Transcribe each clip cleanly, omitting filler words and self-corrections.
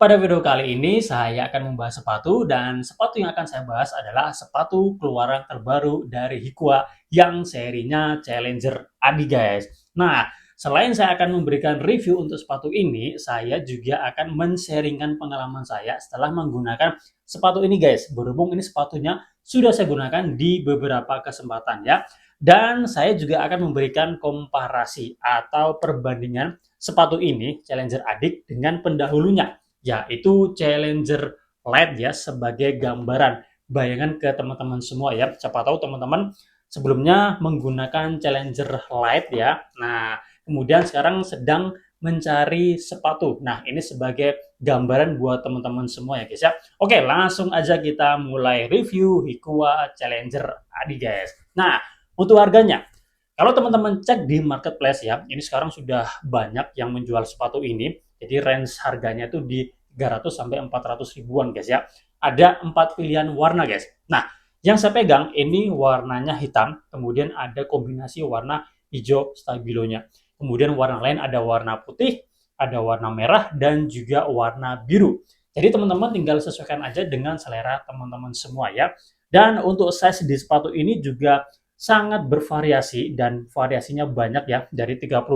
Pada video kali ini saya akan membahas sepatu dan sepatu yang akan saya bahas adalah sepatu keluaran terbaru dari Hikwa yang serinya Challenger Adi guys. Nah, selain saya akan memberikan review untuk sepatu ini, saya juga akan men-sharingkan pengalaman saya setelah menggunakan sepatu ini guys. Berhubung ini sepatunya sudah saya gunakan di beberapa kesempatan ya. Dan saya juga akan memberikan komparasi atau perbandingan sepatu ini Challenger Adik dengan pendahulunya yaitu Challenger Light ya sebagai gambaran bayangan ke teman-teman semua ya. Siapa tahu teman-teman sebelumnya menggunakan Challenger Light ya. Nah, kemudian sekarang sedang mencari sepatu. Nah, ini sebagai gambaran buat teman-teman semua ya guys ya. Oke, langsung aja kita mulai review Hikua Challenger Adi guys. Nah, untuk harganya, kalau teman-teman cek di marketplace ya, ini sekarang sudah banyak yang menjual sepatu ini. Jadi range harganya itu di 300 sampai 400 ribuan guys ya. Ada 4 pilihan warna guys. Nah, yang saya pegang ini warnanya hitam, kemudian ada kombinasi warna hijau stabilonya. Kemudian warna lain ada warna putih, ada warna merah, dan juga warna biru. Jadi teman-teman tinggal sesuaikan aja dengan selera teman-teman semua ya. Dan untuk size di sepatu ini juga sangat bervariasi dan variasinya banyak ya dari 38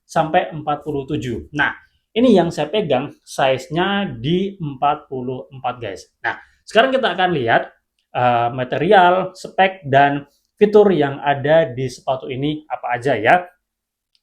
sampai 47. Nah, ini yang saya pegang size-nya di 44 guys. Nah, sekarang kita akan lihat material, spek dan fitur yang ada di sepatu ini apa aja ya.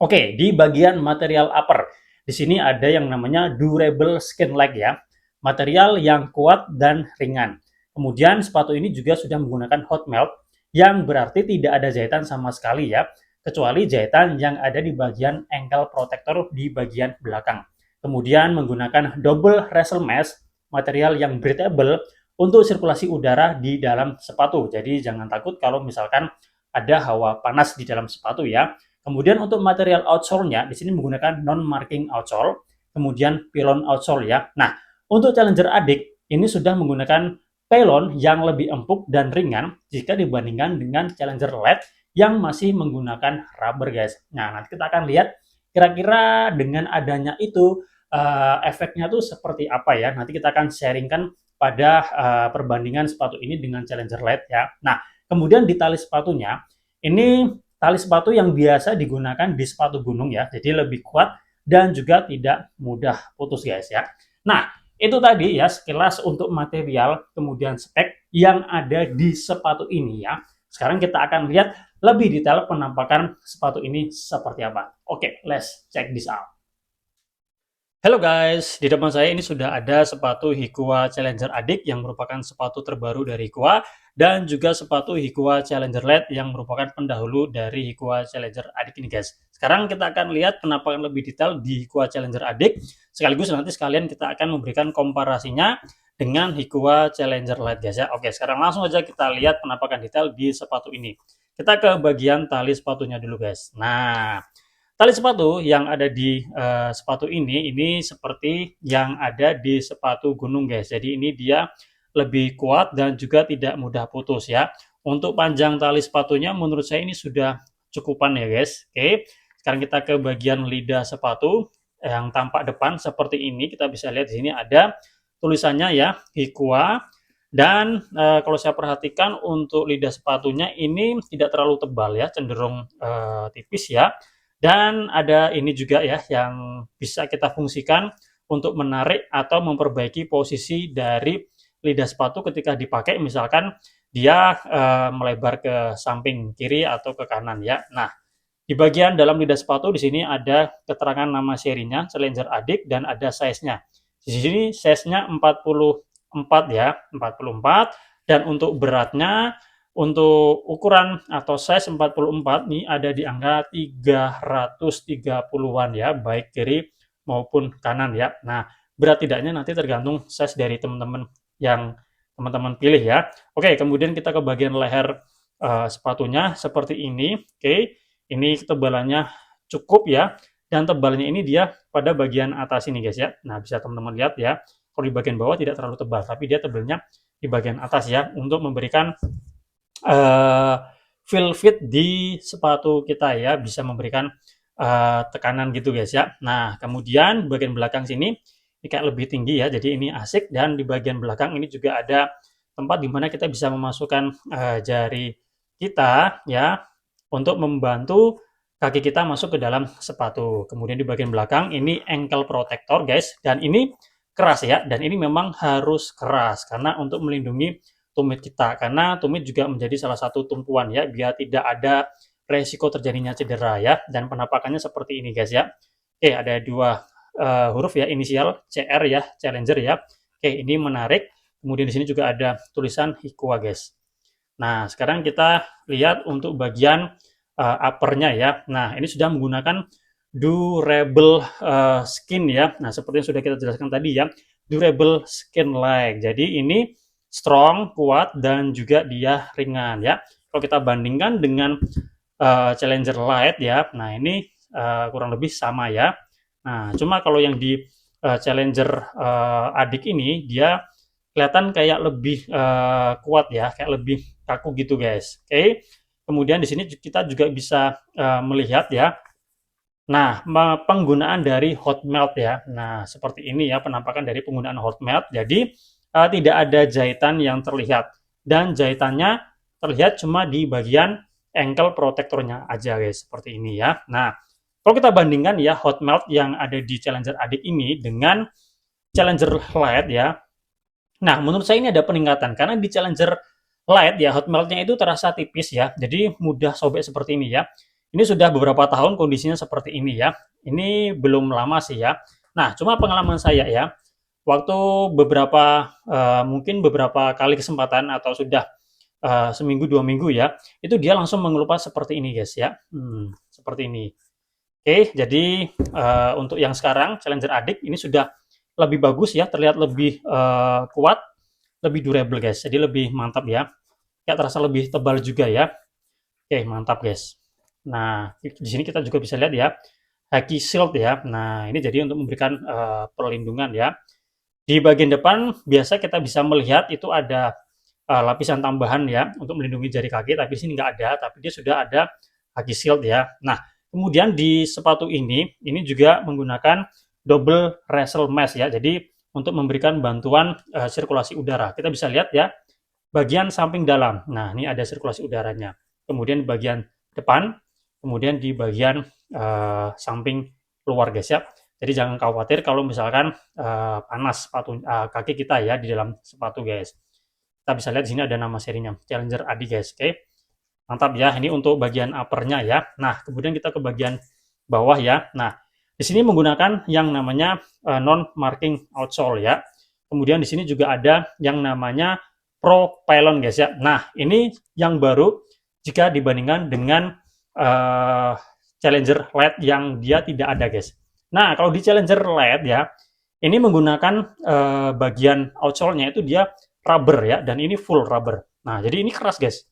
Oke, di bagian material upper. Di sini ada yang namanya durable skin leg ya. Material yang kuat dan ringan. Kemudian sepatu ini juga sudah menggunakan hot melt yang berarti tidak ada jahitan sama sekali ya, kecuali jahitan yang ada di bagian ankle protector di bagian belakang. Kemudian menggunakan double wrestle mesh, material yang breathable untuk sirkulasi udara di dalam sepatu. Jadi jangan takut kalau misalkan ada hawa panas di dalam sepatu ya. Kemudian untuk material outsole-nya di sini menggunakan non-marking outsole, kemudian pylon outsole ya. Nah, untuk Challenger Adik ini sudah menggunakan pylon yang lebih empuk dan ringan jika dibandingkan dengan Challenger LED yang masih menggunakan rubber guys. Nah, nanti kita akan lihat kira-kira dengan adanya itu efeknya tuh seperti apa ya. Nanti kita akan sharingkan pada perbandingan sepatu ini dengan Challenger LED ya. Nah, kemudian di tali sepatunya, ini tali sepatu yang biasa digunakan di sepatu gunung ya, jadi lebih kuat dan juga tidak mudah putus guys ya. Nah, itu tadi ya sekilas untuk material kemudian spek yang ada di sepatu ini ya. Sekarang kita akan lihat lebih detail penampakan sepatu ini seperti apa. Oke, let's check this out. Halo guys, di depan saya ini sudah ada sepatu Hikua Challenger Adik yang merupakan sepatu terbaru dari Hikua dan juga sepatu Hikua Challenger LED yang merupakan pendahulu dari Hikua Challenger Adik ini guys. Sekarang kita akan lihat penampakan lebih detail di Hikua Challenger Adik, sekaligus nanti sekalian kita akan memberikan komparasinya dengan Hikua Challenger LED guys ya. Oke, sekarang langsung aja kita lihat penampakan detail di sepatu ini. Kita ke bagian tali sepatunya dulu guys. Nah, tali sepatu yang ada di sepatu ini seperti yang ada di sepatu gunung guys. Jadi ini dia lebih kuat dan juga tidak mudah putus ya. Untuk panjang tali sepatunya menurut saya ini sudah cukupan ya guys. Oke. Sekarang kita ke bagian lidah sepatu yang tampak depan seperti ini. Kita bisa lihat di sini ada tulisannya ya, Hikua. Dan kalau saya perhatikan untuk lidah sepatunya ini tidak terlalu tebal ya, cenderung tipis ya. Dan ada ini juga ya yang bisa kita fungsikan untuk menarik atau memperbaiki posisi dari lidah sepatu ketika dipakai, misalkan dia melebar ke samping kiri atau ke kanan ya. Nah, di bagian dalam lidah sepatu di sini ada keterangan nama serinya Challenger Adik dan ada size-nya. Di sini size-nya 44 ya, 44, dan untuk beratnya untuk ukuran atau size 44 ini ada di angka 330-an ya, baik kiri maupun kanan ya. Nah, berat tidaknya nanti tergantung size dari teman-teman yang teman-teman pilih ya. Oke, kemudian kita ke bagian leher sepatunya seperti ini. Oke, ini ketebalannya cukup ya, dan tebalnya ini dia pada bagian atas ini guys ya. Nah, bisa teman-teman lihat ya. Kalau di bagian bawah tidak terlalu tebal, tapi dia tebalnya di bagian atas ya, untuk memberikan feel fit di sepatu kita ya, bisa memberikan tekanan gitu guys ya. Nah, kemudian bagian belakang sini Ini kayak lebih tinggi ya, jadi ini asik. Dan di bagian belakang ini juga ada tempat di mana kita bisa memasukkan jari kita ya untuk membantu kaki kita masuk ke dalam sepatu. Kemudian di bagian belakang ini ankle protector guys, dan ini keras ya, dan ini memang harus keras karena untuk melindungi tumit kita, karena tumit juga menjadi salah satu tumpuan ya, biar tidak ada resiko terjadinya cedera ya. Dan penampakannya seperti ini guys ya. Oke, ada dua huruf ya, inisial CR ya, Challenger ya. Oke, ini menarik. Kemudian di sini juga ada tulisan Hikua guys. Nah, sekarang kita lihat untuk bagian uppernya ya. Nah, ini sudah menggunakan durable skin ya. Nah, seperti yang sudah kita jelaskan tadi ya, durable skin like. Jadi ini strong, kuat, dan juga dia ringan ya. Kalau kita bandingkan dengan Challenger Light ya, nah ini kurang lebih sama ya. Nah, cuma kalau yang di Challenger Adik ini dia kelihatan kayak lebih kuat ya, kayak lebih kaku gitu guys. Oke. Kemudian di sini kita juga bisa melihat ya. Nah, penggunaan dari hot melt ya. Nah, seperti ini ya penampakan dari penggunaan hot melt. Jadi tidak ada jahitan yang terlihat, dan jahitannya terlihat cuma di bagian ankle protectornya aja guys, seperti ini ya. Nah, kalau kita bandingkan ya hot melt yang ada di Challenger Adik ini dengan Challenger Light ya. Nah, menurut saya ini ada peningkatan karena di Challenger Light ya hot melt-nya itu terasa tipis ya. Jadi mudah sobek seperti ini ya. Ini sudah beberapa tahun kondisinya seperti ini ya. Ini belum lama sih ya. Nah, cuma pengalaman saya ya, waktu mungkin beberapa kali kesempatan atau sudah seminggu 2 minggu ya, itu dia langsung mengelupas seperti ini guys ya. Seperti ini. Oke, jadi untuk yang sekarang Challenger Adik ini sudah lebih bagus ya, terlihat lebih kuat, lebih durable guys. Jadi lebih mantap ya. Kayak terasa lebih tebal juga ya. Oke, mantap guys. Nah, di sini kita juga bisa lihat ya, Haki Shield ya. Nah, ini jadi untuk memberikan perlindungan ya. Di bagian depan biasa kita bisa melihat itu ada lapisan tambahan ya untuk melindungi jari kaki, tapi di sini nggak ada, tapi dia sudah ada Haki Shield ya. Nah, kemudian di sepatu ini juga menggunakan double wrestle mesh ya. Jadi untuk memberikan bantuan sirkulasi udara. Kita bisa lihat ya, bagian samping dalam. Nah, ini ada sirkulasi udaranya. Kemudian di bagian depan, kemudian di bagian samping luar guys ya. Jadi jangan khawatir kalau misalkan panas kaki kita ya di dalam sepatu guys. Kita bisa lihat di sini ada nama serinya, Challenger Adi guys. Oke. Mantap ya. Ini untuk bagian uppernya ya. Nah, kemudian kita ke bagian bawah ya. Nah, di sini menggunakan yang namanya non marking outsole ya. Kemudian di sini juga ada yang namanya Pro Pylon guys ya. Nah, ini yang baru jika dibandingkan dengan Challenger Light yang dia tidak ada guys. Nah, kalau di Challenger Light ya, ini menggunakan bagian outsole-nya itu dia rubber ya, dan ini full rubber. Nah, jadi ini keras guys.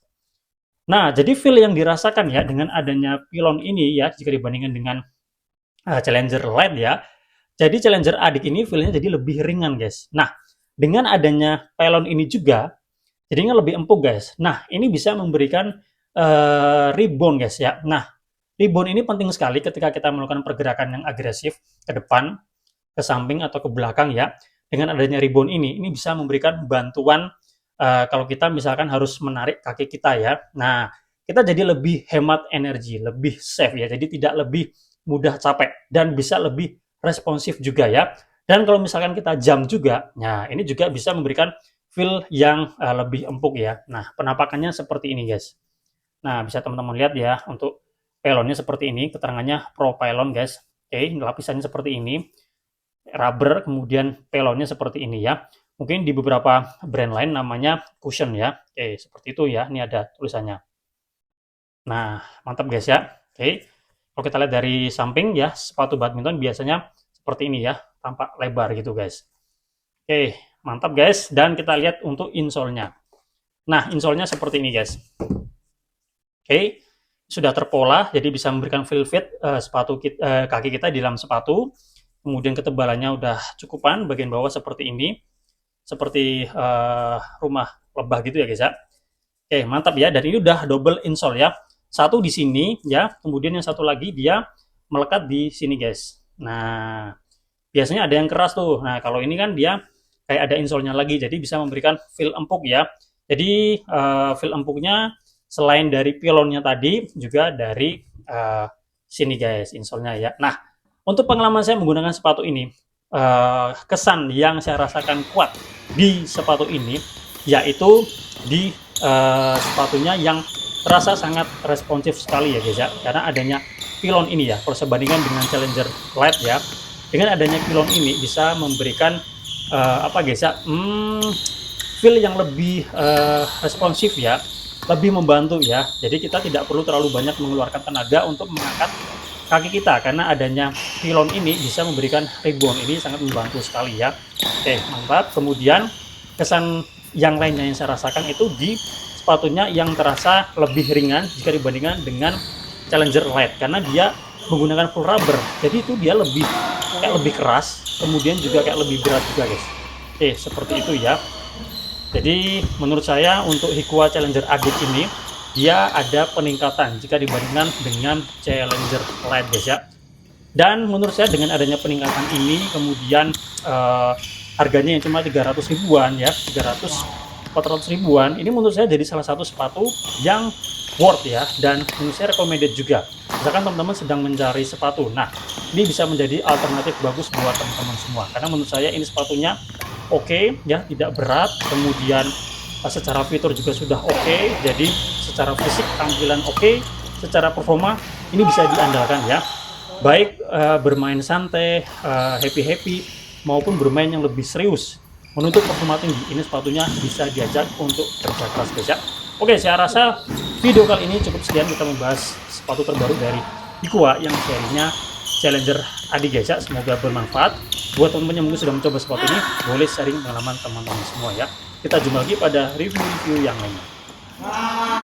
Nah, jadi feel yang dirasakan ya dengan adanya pylon ini ya, jika dibandingkan dengan Challenger Light ya, jadi Challenger Adik ini feel-nya jadi lebih ringan guys. Nah, dengan adanya pylon ini juga, jadinya lebih empuk guys. Nah, ini bisa memberikan rebound guys ya. Nah, rebound ini penting sekali ketika kita melakukan pergerakan yang agresif ke depan, ke samping, atau ke belakang ya. Dengan adanya rebound ini bisa memberikan bantuan kalau kita misalkan harus menarik kaki kita ya. Nah, kita jadi lebih hemat energi, lebih safe ya. Jadi tidak lebih mudah capek dan bisa lebih responsif juga ya. Dan kalau misalkan kita jam juga, nah ini juga bisa memberikan feel yang lebih empuk ya. Nah, penampakannya seperti ini guys. Nah, bisa teman-teman lihat ya untuk pylonnya seperti ini, keterangannya Pro Pylon guys. Oke, lapisannya seperti ini. Rubber, kemudian pylonnya seperti ini ya. Mungkin di beberapa brand lain namanya cushion ya. Oke, seperti itu ya. Ini ada tulisannya. Nah, mantap guys ya. Oke. Kalau kita lihat dari samping ya, sepatu badminton biasanya seperti ini ya, tampak lebar gitu guys. Oke, mantap guys. Dan kita lihat untuk insole-nya. Nah, insole-nya seperti ini guys. Oke, sudah terpola, jadi bisa memberikan feel fit kaki kita di dalam sepatu. Kemudian ketebalannya udah cukupan, bagian bawah seperti ini, seperti rumah lebah gitu ya guys ya. Oke, mantap ya. Dan ini udah double insole ya. Satu di sini ya, kemudian yang satu lagi dia melekat di sini guys. Nah, biasanya ada yang keras tuh. Nah, kalau ini kan dia kayak ada insole-nya lagi, jadi bisa memberikan feel empuk ya. Jadi feel empuknya selain dari pilonnya tadi, juga dari sini guys, insole-nya ya. Nah, untuk pengalaman saya menggunakan sepatu ini, kesan yang saya rasakan kuat di sepatu ini, yaitu di sepatunya yang terasa sangat responsif sekali ya guys ya, karena adanya pilon ini ya. Kalau saya bandingkan dengan Challenger Light ya, dengan adanya pilon ini bisa memberikan apa guys ya, feel yang lebih responsif ya, lebih membantu ya. Jadi kita tidak perlu terlalu banyak mengeluarkan tenaga untuk mengangkat kaki kita, karena adanya pilon ini bisa memberikan rebound. Ini sangat membantu sekali ya. Oke, mantap. Kemudian kesan yang lainnya yang saya rasakan itu di sepatunya yang terasa lebih ringan jika dibandingkan dengan Challenger Light, karena dia menggunakan full rubber, jadi itu dia lebih keras, kemudian juga kayak lebih berat juga guys. Oke, seperti itu ya. Jadi menurut saya untuk Hikua Challenger Adit ini dia ada peningkatan jika dibandingkan dengan Challenger Light guys ya. Dan menurut saya dengan adanya peningkatan ini, kemudian harganya yang cuma 300 ribuan ya, 400 ribuan, ini menurut saya jadi salah satu sepatu yang worth ya, dan menurut saya recommended juga. Misalkan teman-teman sedang mencari sepatu, nah ini bisa menjadi alternatif bagus buat teman-teman semua, karena menurut saya ini sepatunya oke ya, tidak berat, kemudian secara fitur juga sudah oke, jadi secara fisik tampilan oke, secara performa ini bisa diandalkan ya, baik bermain santai, happy maupun bermain yang lebih serius menuntut performa tinggi, ini sepatunya bisa diajak untuk kerja keras guys ya. Oke, saya rasa video kali ini cukup sekian, kita membahas sepatu terbaru dari Hikua yang serinya Challenger Adi guys ya. Semoga bermanfaat buat teman-teman yang mungkin sudah mencoba sepatu ini, boleh sharing pengalaman teman-teman semua ya. Kita jumpa lagi pada review-review yang lainnya.